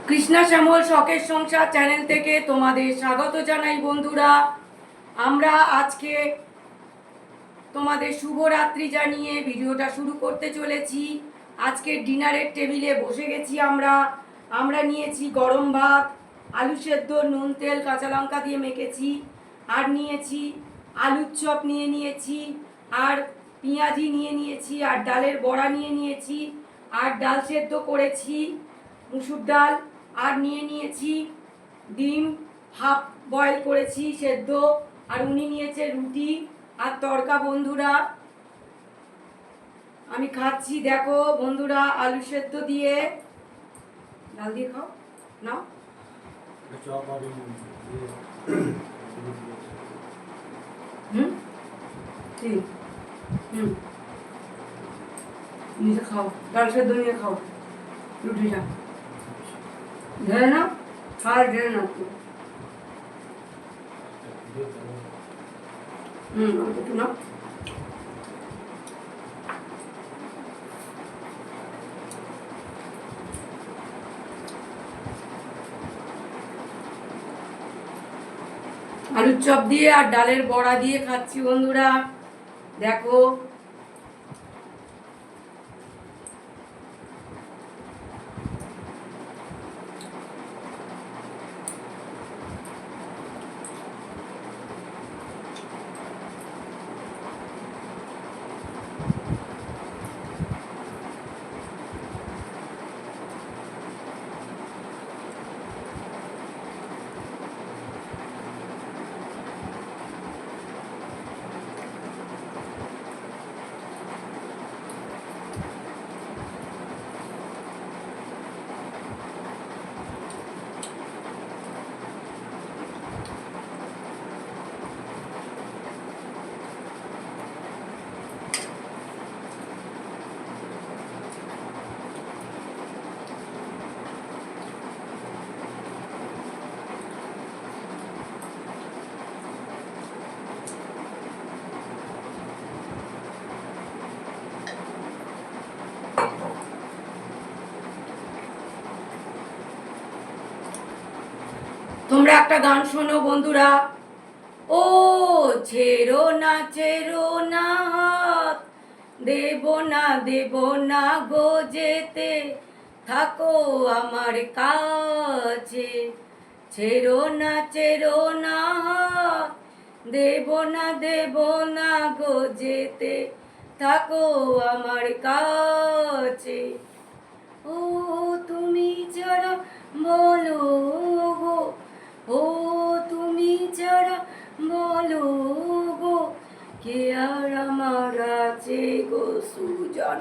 কৃষ্ণা শ্যামল শখের সংসার চ্যানেল থেকে তোমাদের স্বাগত জানাই বন্ধুরা। আমরা আজকে তোমাদের শুভরাত্রি জানিয়ে ভিডিওটা শুরু করতে চলেছি। আজকে ডিনারের টেবিলে বসে গেছি আমরা নিয়েছি গরম ভাত, আলু সেদ্ধ, নুন তেল কাঁচা লঙ্কা দিয়ে মেখেছি, আর নিয়েছি আলুর চপ নিয়েছি, আর পেঁয়াজি নিয়েছি, আর ডালের বড়া নিয়েছি, আর ডাল সেদ্ধ করেছি মুসুর ডাল, আর নিয়েছি ডিম হাফ বয়েল করেছি সেদ্ধ, আর উনি নিয়েছে রুটি আর তড়কা। বন্ধুরা আমি খাচ্ছি, দেখো বন্ধুরা, আলু সেদ্ধ দিয়ে ডাল দিয়ে খাও নাও। ঠিক নিজে খাও, ডাল সেদ্ধ নিয়ে খাও রুটিটা, ঢেলে নাও, খাওয়ার ঢেলে নাও একটু। একটু নাও। আলুর চপ দিয়ে আর ডালের বড়া দিয়ে খাচ্ছি বন্ধুরা, দেখো। তোমরা একটা গান শোনো বন্ধুরা। ও ছেড়ো না হাত, দেব না গো যেতে, থাকো আমার কাছে। ছেড়ো না হাত, দেব না গো যেতে, থাকো আমার কাছে। ও তুমি যারা বলো গো, ও তুমি যারা বলো গো, কে আর আমার আছে গো সুজন,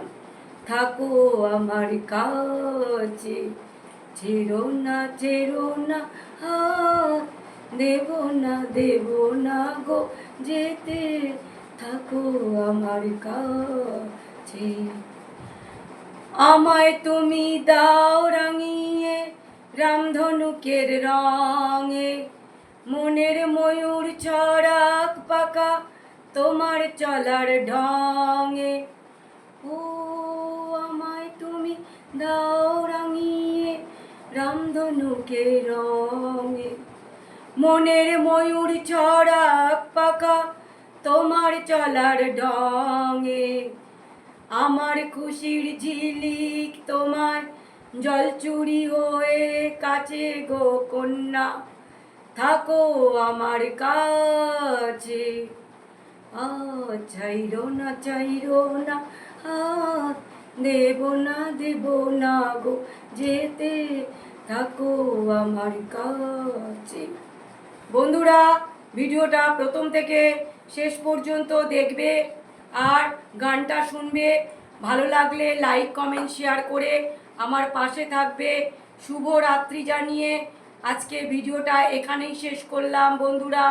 থাকো আমার কাছে। ছেড়ো না হাত, দেব না গো যেতে, থাকো আমার কাছে। আমায় তুমি দাও রাঙিয়ে রামধনুকের রঙে, মনের ময়ূর ছড়াক পাকা তোমার চলার ঢঙে। ও আমায় তুমি দাও রাঙিয়ে রামধনুকের রঙে, মনের ময়ূর ছড়াক পাকা তোমার চলার ঢঙে। আমার খুশির ঝিলিক তোমার জলচুরি হয়ে কাছে গো কন্যা, থাকো আমার কাছে। চাইরো না হাত, দেব না গো যেতে, থাকো আমার কাছে। বন্ধুরা ভিডিওটা প্রথম থেকে শেষ পর্যন্ত দেখবে আর গানটা শুনবে। ভালো লাগলে লাইক কমেন্ট শেয়ার করে আমার পাশে থাকবে। শুভ রাত্রি জানিয়ে আজকে ভিডিওটা এখানেই শেষ করলাম বন্ধুরা।